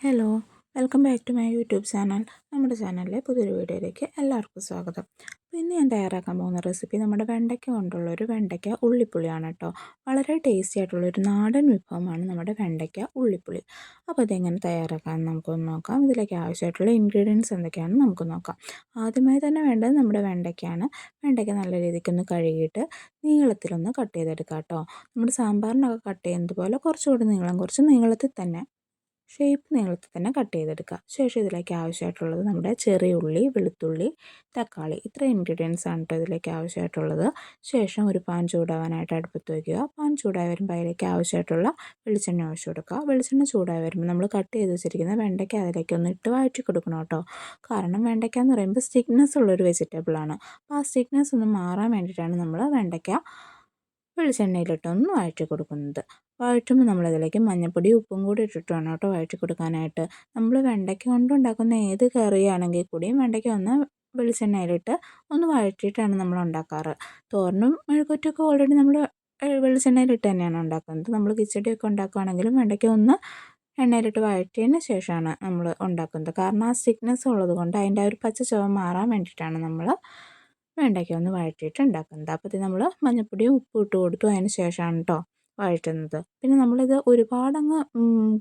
Hello, welcome back to my YouTube channel. നമ്മുടെ ചാനലിലെ പുതിയൊരു വീഡിയോയിലേക്ക് എല്ലാവർക്കും സ്വാഗതം. അപ്പോൾ ഇന്ന് ഞാൻ തയ്യാറാക്കാൻ പോകുന്ന റെസിപ്പി നമ്മുടെ വെണ്ടയ്ക്ക കൊണ്ടുള്ളൊരു വെണ്ടയ്ക്ക ഉള്ളിപ്പുളിയാണ് കേട്ടോ. വളരെ ടേസ്റ്റി ആയിട്ടുള്ളൊരു നാടൻ വിഭവമാണ് നമ്മുടെ വെണ്ടയ്ക്ക ഉള്ളിപ്പുളി. അപ്പോൾ ഇതെങ്ങനെ തയ്യാറാക്കാമെന്ന് നമുക്കൊന്ന് നോക്കാം. ഇതിലേക്ക് ആവശ്യമായിട്ടുള്ള ഇൻഗ്രീഡിയൻസ് എന്തൊക്കെയാണെന്ന് നമുക്ക് നോക്കാം. ആദ്യമായി തന്നെ വേണ്ടത് നമ്മുടെ വെണ്ടയ്ക്കയാണ്. വെണ്ടയ്ക്ക നല്ല രീതിക്കൊന്ന് കഴുകിയിട്ട് നീളത്തിലൊന്ന് കട്ട് ചെയ്തെടുക്കാം കേട്ടോ. നമ്മുടെ സാമ്പാറിനൊക്കെ കട്ട് ചെയ്യുന്നത് പോലെ കുറച്ചുകൂടി കുറച്ച് നീളത്തിൽ തന്നെ നീളത്തിൽ തന്നെ കട്ട് ചെയ്തെടുക്കുക. ശേഷം ഇതിലേക്ക് ആവശ്യമായിട്ടുള്ളത് നമ്മുടെ ചെറിയ ഉള്ളി, വെളുത്തുള്ളി, തക്കാളി, ഇത്ര ഇൻഗ്രീഡിയൻസ് ആണ് കേട്ടോ ഇതിലേക്ക് ആവശ്യമായിട്ടുള്ളത്. ശേഷം ഒരു പാൻ ചൂടാവാനായിട്ട് അടുപ്പത്ത് വയ്ക്കുക. പാൻ ചൂടായി വരുമ്പോൾ അതിലേക്ക് ആവശ്യമായിട്ടുള്ള വെളിച്ചെണ്ണ ഒഴിച്ച് കൊടുക്കുക. വെളിച്ചെണ്ണ ചൂടായി വരുമ്പോൾ നമ്മൾ കട്ട് ചെയ്ത് വെച്ചിരിക്കുന്ന വെണ്ടയ്ക്ക അതിലേക്ക് ഒന്ന് ഇട്ട് വഴറ്റി കൊടുക്കണം കേട്ടോ. കാരണം വെണ്ടയ്ക്ക എന്ന് പറയുമ്പോൾ സ്റ്റിക്നെസ് ഉള്ളൊരു വെജിറ്റബിളാണ്. അപ്പോൾ ആ സ്റ്റിക്നെസ് ഒന്ന് മാറാൻ വേണ്ടിയിട്ടാണ് നമ്മൾ വെണ്ടയ്ക്ക വെളിച്ചെണ്ണയിലിട്ടൊന്ന് വഴറ്റി കൊടുക്കുന്നത്. വഴറ്റുമ്പോൾ നമ്മളതിലേക്ക് മഞ്ഞൾപ്പൊടി, ഉപ്പും കൂടി ഇട്ടിട്ട് വേണം കേട്ടോ വഴറ്റി കൊടുക്കാനായിട്ട്. നമ്മൾ വെണ്ടയ്ക്ക കൊണ്ടുണ്ടാക്കുന്ന ഏത് കറിയാണെങ്കിൽ കൂടിയും വെണ്ടയ്ക്ക ഒന്ന് വെളിച്ചെണ്ണയിലിട്ട് ഒന്ന് വഴറ്റിയിട്ടാണ് നമ്മൾ ഉണ്ടാക്കാറ്. തോരനും മെഴുക്കുവരട്ടിയൊക്കെ ഓൾറെഡി നമ്മൾ വെളിച്ചെണ്ണയിലിട്ട് തന്നെയാണ് ഉണ്ടാക്കുന്നത്. നമ്മൾ കിച്ചടിയൊക്കെ ഉണ്ടാക്കുകയാണെങ്കിലും വെണ്ടയ്ക്ക ഒന്ന് എണ്ണയിലിട്ട് വഴറ്റിയതിന് ശേഷമാണ് നമ്മൾ ഉണ്ടാക്കുന്നത്. കാരണം ആ സ്റ്റിക്നെസ് ഉള്ളത് കൊണ്ട് അതിൻ്റെ ആ ഒരു പച്ച ചുവ മാറാൻ വേണ്ടിയിട്ടാണ് നമ്മൾ വെണ്ടയ്ക്ക ഒന്ന് വഴറ്റിയിട്ട് ഉണ്ടാക്കുന്നത്. അപ്പോൾ ഇത് നമ്മൾ മഞ്ഞൾപ്പൊടിയും ഉപ്പും ഇട്ട് കൊടുത്തു. അതിന് ശേഷമാണ് കേട്ടോ വഴറ്റുന്നത്. പിന്നെ നമ്മളിത് ഒരുപാടങ്ങ്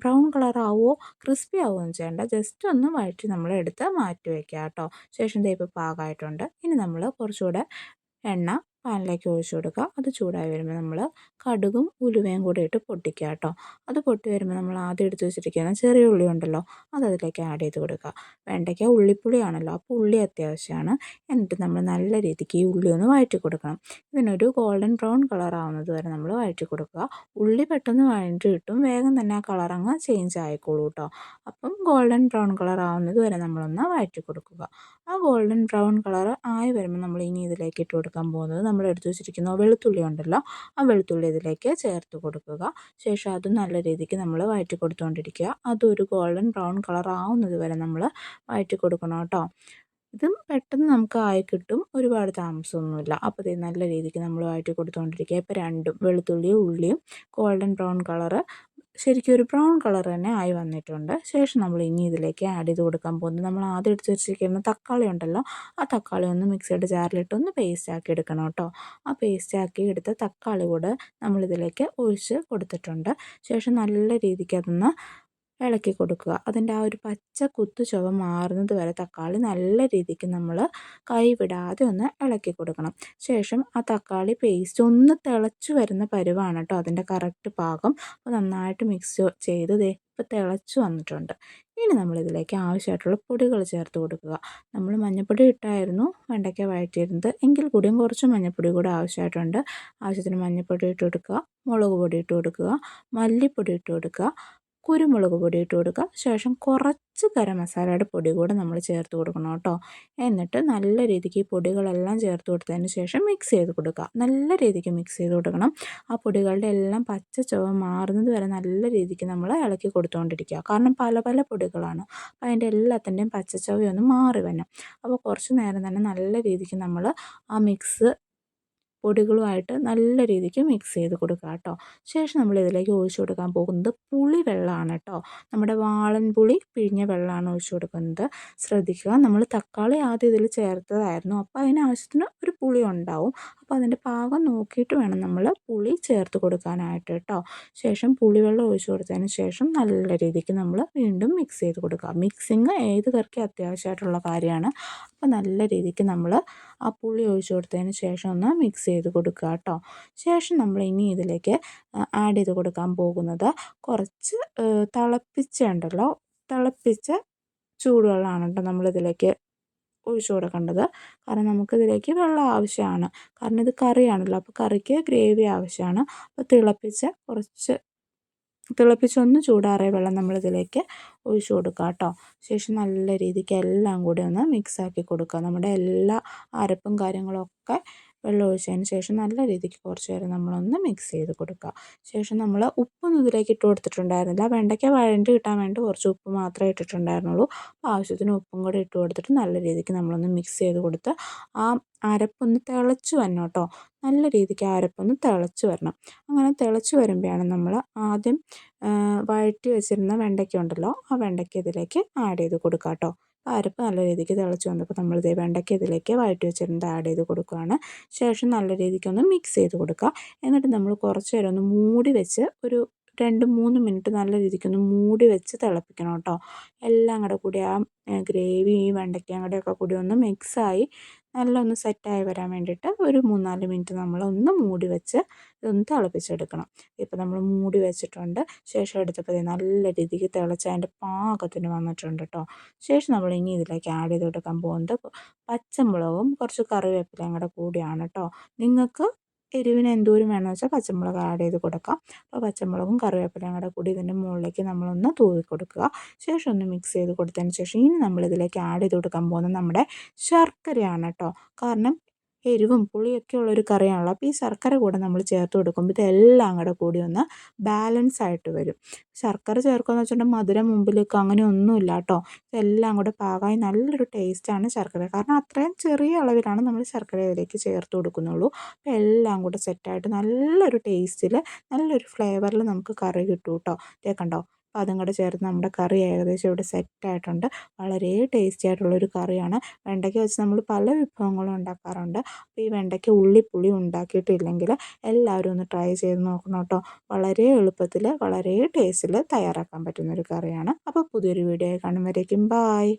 ബ്രൗൺ കളറാവോ ക്രിസ്പി ആവുകയൊന്നും ചെയ്യേണ്ട. ജസ്റ്റ് ഒന്ന് വഴറ്റി നമ്മൾ എടുത്ത് മാറ്റി വയ്ക്കുക കേട്ടോ. ശേഷം ദേ ഇപ്പോൾ പാകമായിട്ടുണ്ട്. ഇനി നമ്മൾ കുറച്ചുകൂടെ എണ്ണ പാനിലേക്ക് ഒഴിച്ച് കൊടുക്കുക. അത് ചൂടായി വരുമ്പോൾ നമ്മൾ കടുകും ഉലുവയും കൂടി ഇട്ട് പൊട്ടിക്കുക കേട്ടോ. അത് പൊട്ടി വരുമ്പോൾ നമ്മൾ ആദ്യം എടുത്ത് വെച്ചിരിക്കുന്ന ചെറിയ ഉള്ളി ഉണ്ടല്ലോ അത് അതിലേക്ക് ആഡ് ചെയ്ത് കൊടുക്കുക. വെണ്ടയ്ക്ക ഉള്ളിപ്പുളിയാണല്ലോ, അപ്പോൾ ഉള്ളി അത്യാവശ്യമാണ്. എന്നിട്ട് നമ്മൾ നല്ല രീതിക്ക് ഈ ഉള്ളി ഒന്ന് വഴറ്റി കൊടുക്കണം. ഇതിനൊരു ഗോൾഡൻ ബ്രൗൺ കളർ ആവുന്നത് വരെ നമ്മൾ വഴറ്റി കൊടുക്കുക. ഉള്ളി പെട്ടെന്ന് വഴറ്റി കിട്ടും, വേഗം തന്നെ ആ കളർ അങ്ങ് ചേഞ്ച് ആയിക്കോളൂ കേട്ടോ. അപ്പം ഗോൾഡൻ ബ്രൗൺ കളർ ആവുന്നത് വരെ നമ്മളൊന്ന് വഴറ്റി കൊടുക്കുക. ആ ഗോൾഡൻ ബ്രൗൺ കളർ ആയി വരുമ്പോൾ നമ്മൾ ഇനി ഇതിലേക്ക് ഇട്ട് കൊടുക്കാൻ പോകുന്നത് നമ്മൾ എടുത്ത് വെച്ചിരിക്കുന്ന വെളുത്തുള്ളി ഉണ്ടല്ലോ, ആ വെളുത്തുള്ളി ഇതിലേക്ക് ചേർത്ത് കൊടുക്കുക. ശേഷം അത് നല്ല രീതിക്ക് നമ്മൾ വഴറ്റി കൊടുത്തുകൊണ്ടിരിക്കുക. അതൊരു ഗോൾഡൻ ബ്രൗൺ കളർ ആവുന്നത് വരെ നമ്മൾ വഴറ്റി കൊടുക്കണം കേട്ടോ. ഇതും പെട്ടെന്ന് നമുക്ക് ആയി കിട്ടും, ഒരുപാട് താമസമൊന്നുമില്ല. അപ്പോൾ ഇത് നല്ല രീതിക്ക് നമ്മൾ വഴറ്റി കൊടുത്തുകൊണ്ടിരിക്കുക. ഇപ്പോൾ രണ്ടും വെളുത്തുള്ളിയും ഉള്ളിയും ഗോൾഡൻ ബ്രൗൺ കളറ് ശരിക്കും ഒരു ബ്രൗൺ കളർ തന്നെ ആയി വന്നിട്ടുണ്ട്. ശേഷം നമ്മൾ ഇനി ഇതിലേക്ക് ആഡ് ചെയ്ത് കൊടുക്കാൻ പോകുന്നത് നമ്മൾ ആദ്യം എടുത്ത് വെച്ചിരിക്കുന്ന തക്കാളി ഉണ്ടല്ലോ, ആ തക്കാളി ഒന്ന് മിക്സിയുടെ ജാറിലിട്ട് ഒന്ന് പേസ്റ്റ് ആക്കി എടുക്കണം കേട്ടോ. ആ പേസ്റ്റ് ആക്കി എടുത്ത തക്കാളി കൂടെ നമ്മളിതിലേക്ക് ഒഴിച്ച് കൊടുത്തിട്ടുണ്ട്. ശേഷം നല്ല രീതിക്ക് അതൊന്ന് ഇളക്കി കൊടുക്കുക. അതിൻ്റെ ആ ഒരു പച്ച കുത്തു ചുവ മാറുന്നത് വരെ തക്കാളി നല്ല രീതിക്ക് നമ്മൾ കൈ വിടാതെ ഒന്ന് ഇളക്കി കൊടുക്കണം. ശേഷം ആ തക്കാളി പേസ്റ്റ് ഒന്ന് തിളച്ച് വരുന്ന പരുവാണ് കേട്ടോ അതിൻ്റെ കറക്റ്റ് പാകം. അപ്പോൾ നന്നായിട്ട് മിക്സ് ചെയ്ത് ഇപ്പോൾ തിളച്ച് വന്നിട്ടുണ്ട്. ഇനി നമ്മളിതിലേക്ക് ആവശ്യമായിട്ടുള്ള പൊടികൾ ചേർത്ത് കൊടുക്കുക. നമ്മൾ മഞ്ഞൾപ്പൊടി ഇട്ടായിരുന്നു വെണ്ടയ്ക്ക വഴറ്റിയിരുന്നത്, എങ്കിൽ കൂടിയും കുറച്ച് മഞ്ഞൾപ്പൊടി കൂടെ ആവശ്യമായിട്ടുണ്ട്. ആവശ്യത്തിന് മഞ്ഞൾപ്പൊടി ഇട്ട് കൊടുക്കുക, മുളക് പൊടി ഇട്ട് കൊടുക്കുക, മല്ലിപ്പൊടി ഇട്ട് കൊടുക്കുക, കുരുമുളക് പൊടി ഇട്ട് കൊടുക്കുക. ശേഷം കുറച്ച് ഗരം മസാലയുടെ പൊടി കൂടെ നമ്മൾ ചേർത്ത് കൊടുക്കണം കേട്ടോ. എന്നിട്ട് നല്ല രീതിക്ക് ഈ പൊടികളെല്ലാം ചേർത്ത് കൊടുത്തതിന് ശേഷം മിക്സ് ചെയ്ത് കൊടുക്കുക. നല്ല രീതിക്ക് മിക്സ് ചെയ്ത് കൊടുക്കണം. ആ പൊടികളുടെ എല്ലാം പച്ച ചുവ മാറുന്നത് വരെ നല്ല രീതിക്ക് നമ്മൾ ഇളക്കി കൊടുത്തുകൊണ്ടിരിക്കുക. കാരണം പല പല പൊടികളാണ്, അപ്പോൾ അതിൻ്റെ എല്ലാത്തിൻ്റെയും പച്ച ചുവയൊന്ന് മാറി വരണം. അപ്പോൾ കുറച്ച് നേരം തന്നെ നല്ല രീതിക്ക് നമ്മൾ ആ മിക്സ് പൊടികളുമായിട്ട് നല്ല രീതിക്ക് മിക്സ് ചെയ്ത് കൊടുക്കുക കേട്ടോ. ശേഷം നമ്മൾ ഇതിലേക്ക് ഒഴിച്ച് കൊടുക്കാൻ പോകുന്നത് പുളി വെള്ളമാണ് കേട്ടോ. നമ്മുടെ വാളൻ പുളി പിഴിഞ്ഞ വെള്ളമാണ് ഒഴിച്ച് കൊടുക്കുന്നത്. ശ്രദ്ധിക്കുക, നമ്മൾ തക്കാളി ആദ്യം ഇതിൽ ചേർത്തതായിരുന്നു, അപ്പോൾ അതിനാവശ്യത്തിന് ഒരു പുളി ഉണ്ടാവും. അപ്പോൾ അതിൻ്റെ പാകം നോക്കിയിട്ട് വേണം നമ്മൾ പുളി ചേർത്ത് കൊടുക്കാനായിട്ട് കേട്ടോ. ശേഷം പുളിവെള്ളം ഒഴിച്ച് കൊടുത്തതിന് ശേഷം നല്ല രീതിക്ക് നമ്മൾ വീണ്ടും മിക്സ് ചെയ്ത് കൊടുക്കുക. മിക്സിങ് ഏത് കറിക്കും അത്യാവശ്യമായിട്ടുള്ള കാര്യമാണ്. അപ്പോൾ നല്ല രീതിക്ക് നമ്മൾ ആ പുളി ഒഴിച്ച് കൊടുത്തതിന് ശേഷം ഒന്ന് മിക്സ് ചെയ്ത് കൊടുക്കുക കേട്ടോ. ശേഷം നമ്മൾ ഇനി ഇതിലേക്ക് ആഡ് ചെയ്ത് കൊടുക്കാൻ പോകുന്നത് കുറച്ച് തിളപ്പിച്ച ചൂടുവെള്ളമാണ് കേട്ടോ നമ്മളിതിലേക്ക് ഒഴിച്ച് കൊടുക്കേണ്ടത്. കാരണം നമുക്കിതിലേക്ക് വെള്ളം ആവശ്യമാണ്. കാരണം ഇത് കറിയാണല്ലോ, അപ്പോൾ കറിക്ക് ഗ്രേവി ആവശ്യമാണ്. അപ്പോൾ തിളപ്പിച്ചൊന്ന് ചൂടാറിയ വെള്ളം നമ്മളിതിലേക്ക് ഒഴിച്ച് കൊടുക്കുക കേട്ടോ. ശേഷം നല്ല രീതിക്ക് എല്ലാം കൂടി ഒന്ന് മിക്സാക്കി കൊടുക്കുക. നമ്മുടെ എല്ലാ അരപ്പും കാര്യങ്ങളൊക്കെ വെള്ളം ഒഴിച്ചതിന് ശേഷം നല്ല രീതിക്ക് കുറച്ച് നേരം നമ്മളൊന്ന് മിക്സ് ചെയ്ത് കൊടുക്കുക. ശേഷം നമ്മൾ ഉപ്പൊന്നും ഇതിലേക്ക് ഇട്ട് കൊടുത്തിട്ടുണ്ടായിരുന്നില്ല. വെണ്ടയ്ക്ക വഴണ്ട് കിട്ടാൻ വേണ്ടി കുറച്ച് ഉപ്പ് മാത്രമേ ഇട്ടിട്ടുണ്ടായിരുന്നുള്ളൂ. ആവശ്യത്തിന് ഉപ്പും കൂടെ ഇട്ട് കൊടുത്തിട്ട് നല്ല രീതിക്ക് നമ്മളൊന്ന് മിക്സ് ചെയ്ത് കൊടുത്ത് ആ അരപ്പൊന്ന് തിളച്ച് വരണം കേട്ടോ. നല്ല രീതിക്ക് ആ അരപ്പൊന്ന് തിളച്ച് വരണം. അങ്ങനെ തിളച്ച് വരുമ്പോഴാണ് നമ്മൾ ആദ്യം വഴറ്റി വെച്ചിരുന്ന വെണ്ടയ്ക്ക ഉണ്ടല്ലോ, ആ വെണ്ടയ്ക്ക ഇതിലേക്ക് ആഡ് ചെയ്ത് കൊടുക്കുക കേട്ടോ. അരപ്പ് നല്ല രീതിക്ക് തിളച്ച് വന്നപ്പോൾ നമ്മളിത് വെണ്ടയ്ക്ക ഇതിലേക്ക് വഴറ്റി വെച്ചിരുന്നത് ആഡ് ചെയ്ത് കൊടുക്കുകയാണ്. ശേഷം നല്ല രീതിക്കൊന്ന് മിക്സ് ചെയ്ത് കൊടുക്കുക. എന്നിട്ട് നമ്മൾ കുറച്ച് നേരം ഒന്ന് മൂടി വെച്ച് ഒരു 2-3 മിനിറ്റ് നല്ല രീതിക്കൊന്ന് മൂടി വെച്ച് തിളപ്പിക്കണം കേട്ടോ. എല്ലാം കൂടെ കൂടി ആ ഗ്രേവി ഈ വെണ്ടയ്ക്കയും കൂടെയൊക്കെ കൂടി ഒന്ന് മിക്സായി നല്ല ഒന്ന് സെറ്റായി വരാൻ വേണ്ടിയിട്ട് ഒരു 3-4 മിനിറ്റ് നമ്മളൊന്ന് മൂടി വെച്ച് ഇതൊന്ന് തിളപ്പിച്ചെടുക്കണം. ഇപ്പോൾ നമ്മൾ മൂടി വെച്ചിട്ടുണ്ട്. ശേഷം എടുത്തപ്പോൾ നല്ല രീതിക്ക് തിളച്ച് അതിൻ്റെ പാകത്തിന് വന്നിട്ടുണ്ട് കേട്ടോ. ശേഷം നമ്മൾ ഇനി ഇതിലേക്ക് ആഡ് ചെയ്ത് കൊടുക്കാൻ പോകുന്നത് പച്ചമുളകും കുറച്ച് കറിവേപ്പിലയും കൂടെ കൂടിയാണ് കേട്ടോ. നിങ്ങൾക്ക് എരിവിന് എന്തോരം വേണമെന്ന് വെച്ചാൽ പച്ചമുളക് ആഡ് ചെയ്ത് കൊടുക്കാം. അപ്പോൾ പച്ചമുളകും കറിവേപ്പിലയും കൂടെ കൂടി ഇതിൻ്റെ മുകളിലേക്ക് നമ്മളൊന്ന് തൂവി കൊടുക്കുക. ശേഷം ഒന്ന് മിക്സ് ചെയ്ത് കൊടുത്തതിന് ശേഷം ഇനി നമ്മളിതിലേക്ക് ആഡ് ചെയ്ത് കൊടുക്കാൻ പോകുന്നത് നമ്മുടെ ശർക്കരയാണ് കേട്ടോ. കാരണം എരിവും പുളിയൊക്കെ ഉള്ളൊരു കറിയാണല്ലോ. അപ്പോൾ ഈ ശർക്കര കൂടെ നമ്മൾ ചേർത്ത് കൊടുക്കുമ്പോൾ ഇതെല്ലാം കൂടെ കൂടി ഒന്ന് ബാലൻസ് ആയിട്ട് വരും. ശർക്കര ചേർക്കുകയെന്ന് വെച്ചിട്ടുണ്ടെങ്കിൽ മധുരം മുമ്പിലേക്ക് അങ്ങനെ ഒന്നുമില്ല കേട്ടോ. ഇതെല്ലാം കൂടെ പാകമായി നല്ലൊരു ടേസ്റ്റാണ് ശർക്കര. കാരണം അത്രയും ചെറിയ അളവിലാണ് നമ്മൾ ശർക്കര ഇതിലേക്ക് ചേർത്ത് കൊടുക്കുന്നുള്ളൂ. അപ്പോൾ എല്ലാം കൂടെ സെറ്റായിട്ട് നല്ലൊരു ടേസ്റ്റിൽ നല്ലൊരു ഫ്ലേവറിൽ നമുക്ക് കറി കിട്ടും കേട്ടോ. ഇതേ കണ്ടോ. അപ്പോൾ അതും കൂടെ ചേർത്ത് നമ്മുടെ കറി ഏകദേശം ഇവിടെ സെറ്റായിട്ടുണ്ട്. വളരെ ടേസ്റ്റി ആയിട്ടുള്ളൊരു കറിയാണ്. വെണ്ടയ്ക്ക വെച്ച് നമ്മൾ പല വിഭവങ്ങളും ഉണ്ടാക്കാറുണ്ട്. അപ്പോൾ ഈ വെണ്ടയ്ക്ക ഉള്ളിപ്പുളി ഉണ്ടാക്കിയിട്ടില്ലെങ്കിൽ എല്ലാവരും ഒന്ന് ട്രൈ ചെയ്ത് നോക്കണം കേട്ടോ. വളരെ എളുപ്പത്തിൽ വളരെ ടേസ്റ്റിൽ തയ്യാറാക്കാൻ പറ്റുന്നൊരു കറിയാണ്. അപ്പോൾ പുതിയൊരു വീഡിയോ കാണുമ്പോഴേക്കും ബായ്.